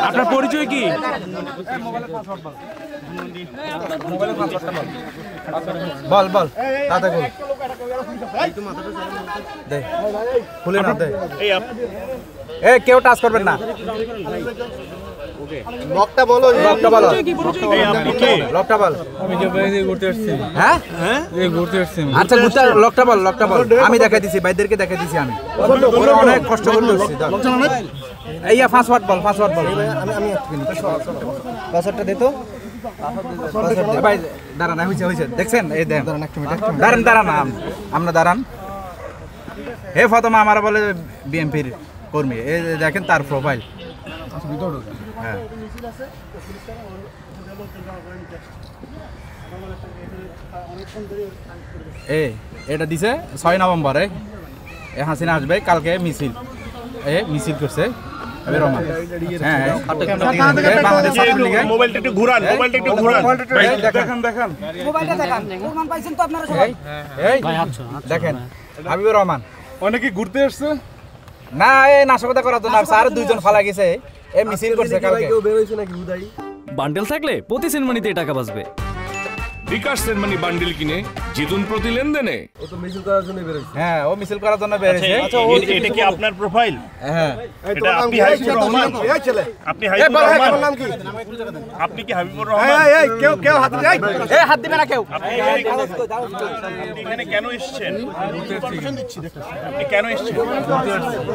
আপনার পরিচয় কি? বল বল তাতে বল দে খুলে না দে এই কেউ টাচ করবেন না লকটা বলো লকটা বলো এই আপনি কে? লকটা বল আমি যে বাইরে ঘুরতে আসছি। হ্যাঁ এই ঘুরতে আসছি। আচ্ছা গুটা লকটা বল আমি দেখাই দিছি ভাইদেরকে দেখাই দিছি আমি ওরা অনেক কষ্ট করে করছি এইয়া পাসওয়ার্ড বল আমি পাসওয়ার্ডটা দে তো ভাই দাঁড়ান হইছে দেখছেন এই দেন দাঁড়ান আমরা দাঁড়ান হে ফাতেমা আমার বলে বিএমপির কর্মী এই দেখেন তার প্রোফাইল হ্যাঁ এটা দিছে 6 নভেম্বরে হাসিনা আসবে কালকে মিছিল করছে মোবাইলটা একটু ঘুরান দেখেন হাবিবুর রহমান অনেকে ঘুরতে আসছে না এই নাশকতা করার জন্য স্যার দুইজন ফালা গেছে এই মিছিল করছে কালকে বান্ডেল থাকলে প্রতি সেনমানিতে টাকা বাঁচবে। বিকাশ সেনমানি বান্ডেল কিনে জিতুন প্রতি লেনদেনে। ও তো মিছিল করার জন্য বেরোইছে হ্যাঁ ও মিছিল করার জন্য বেরিয়েছে আচ্ছা এটা কি আপনার প্রোফাইল? হ্যাঁ এটা আপনি হাবিবুর রহমান এই ছেলে আপনি হাবিবুর রহমান নাম কি? আপনি কি হাবিবুর রহমান? এই কেউ হাত দেয় এই হাত দিবে না কেউ আপনি এখানে কেন এসেছেন? আপনি কেন এসেছেন?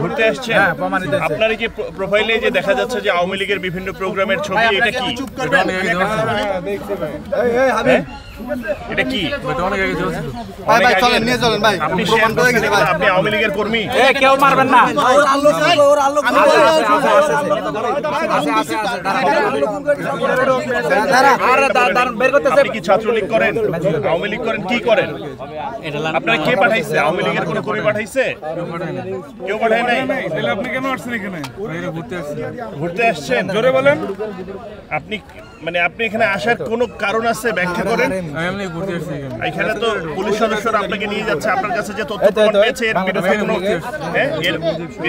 ঘুরতে আসছেন? হ্যাঁ প্রমাণিত আছে আপনার এই যে প্রোফাইলে যে দেখা যাচ্ছে যে আওয়ামী লীগের বিভিন্ন প্রোগ্রামের ছবি এটা কি? এই হাবিব এটা কি? ভাই চলেন নিয়ে চলেন ভাই আপনি প্রমাণ করে গেছেন আপনি আওয়ামী লীগের কর্মী? এই কেউ মারবেন না আপনি কি ছাত্রলীগ করেন, আওয়ামী লীগ করেন, কি করেন? আপনারা কে পাঠাইছে? আওয়ামী লীগের কোনো কর্মী পাঠাইছে? কেউ পাঠায় নাই? তাহলে আপনি কেন আসছেন এখানে? বাইরে ঘুরতে আসছেন। ঘুরতে আসছেন? জোরে বলেন। আপনি মানে আপনি এখানে আসার কোনো কারণ আছে? ব্যাখ্যা করেন। আমি এমনি ঘুরতে আসছি এখানে। এখানে তো পুলিশ সদস্যরা আপনাকে নিয়ে যাচ্ছে, আপনার কাছে যে তথ্য প্রমাণ পেয়েছে এর বিরুদ্ধে কোনো এর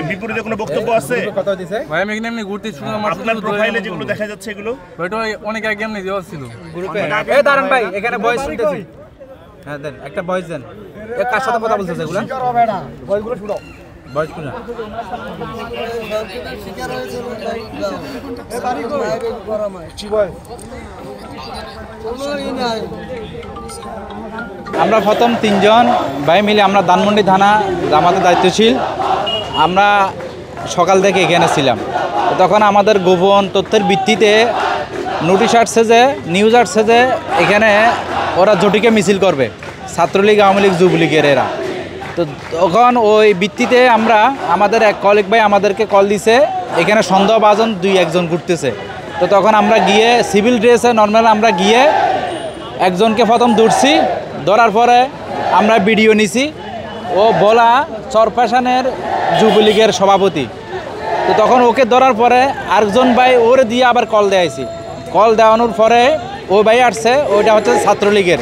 বিপরীতে কোনো বক্তব্য আছে? কথা দিছে ভাই আমি এখানে এমনি ঘুরতে শুনলাম আমার আপনার প্রোফাইলে যেগুলো দেখা যাচ্ছে এগুলো ওইটা অনেক আগে এমনি দেওয়া ছিল গ্রুপে এই দাঁড়ান ভাই এখানে ভয়েস শুনতেছি হ্যাঁ দেন একটা ভয়েস দেন এ কার সাথে কথা বলতেছে এগুলা ভয়েসগুলো শুনো ভয়েস শুনো শিকার হয়েছে এই বাড়ি কই কি ভয়েস আমরা প্রথম তিনজন ভাই মিলে আমরা ধানমন্ডি থানা জামাতের দায়িত্বশীল আমরা সকাল থেকে এখানে ছিলাম তখন আমাদের গোপন তথ্যের ভিত্তিতে নোটিশ আসছে যে নিউজ আসছে যে এখানে ওরা জটিকে মিছিল করবে ছাত্রলীগ আওয়ামী লীগ যুবলীগের এরা তো তখন ওই ভিত্তিতে আমরা আমাদের এক কলিগ ভাই আমাদেরকে কল দিছে এখানে সন্দেহভাজন 2-1 জন ঘুরতেছে তো তখন আমরা গিয়ে সিভিল ড্রেসে নর্মাল আমরা গিয়ে একজনকে প্রথম ধরার পরে আমরা ভিডিও নিছি ও বলা চরফ্যাশনের যুবলীগের সভাপতি তো তখন ওকে ধরার পরে আরেকজন ভাই ওরে দিয়ে আবার কল দেয়াইছি কল দেওয়ানোর পরে ও ভাই আসছে ওইটা হচ্ছে ছাত্রলীগের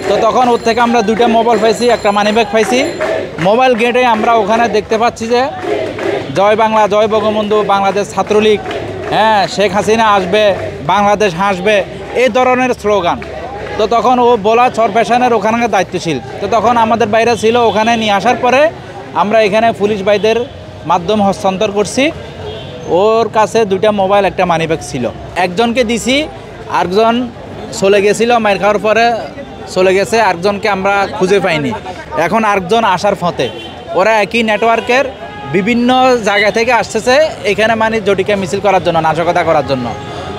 তো তখন ওর থেকে আমরা 2টা মোবাইল পাইছি একটা মানিব্যাগ পাইছি মোবাইল গেটে আমরা ওখানে দেখতে পাচ্ছি যে জয় বাংলা জয় বঙ্গবন্ধু বাংলাদেশ ছাত্রলীগ হ্যাঁ শেখ হাসিনা আসবে বাংলাদেশ হাসবে এই ধরনের স্লোগান তো তখন ও বলা চরফ্যাশনের ওখানে দায়িত্বশীল তো তখন আমাদের বাইরে ছিল ওখানে নিয়ে আসার পরে আমরা এখানে পুলিশ ভাইদের মাধ্যমে হস্তান্তর করছি ওর কাছে 2টা মোবাইল একটা মানিব্যাগ ছিল একজনকে দিছি আরেকজন চলে গেছিল মার খাওয়ার পরে চলে গেছে আরেকজনকে আমরা খুঁজে পাইনি এখন আরেকজন আসার পথে ওরা একই নেটওয়ার্কের বিভিন্ন জায়গা থেকে আসতেছে এখানে মানে জটিকে মিছিল করার জন্য নাশকতা করার জন্য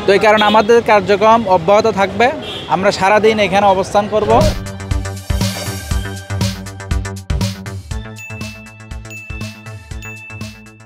তো এই কারণে আমাদের কার্যক্রম অব্যাহত থাকবে আমরা সারাদিন এখানে অবস্থান করব।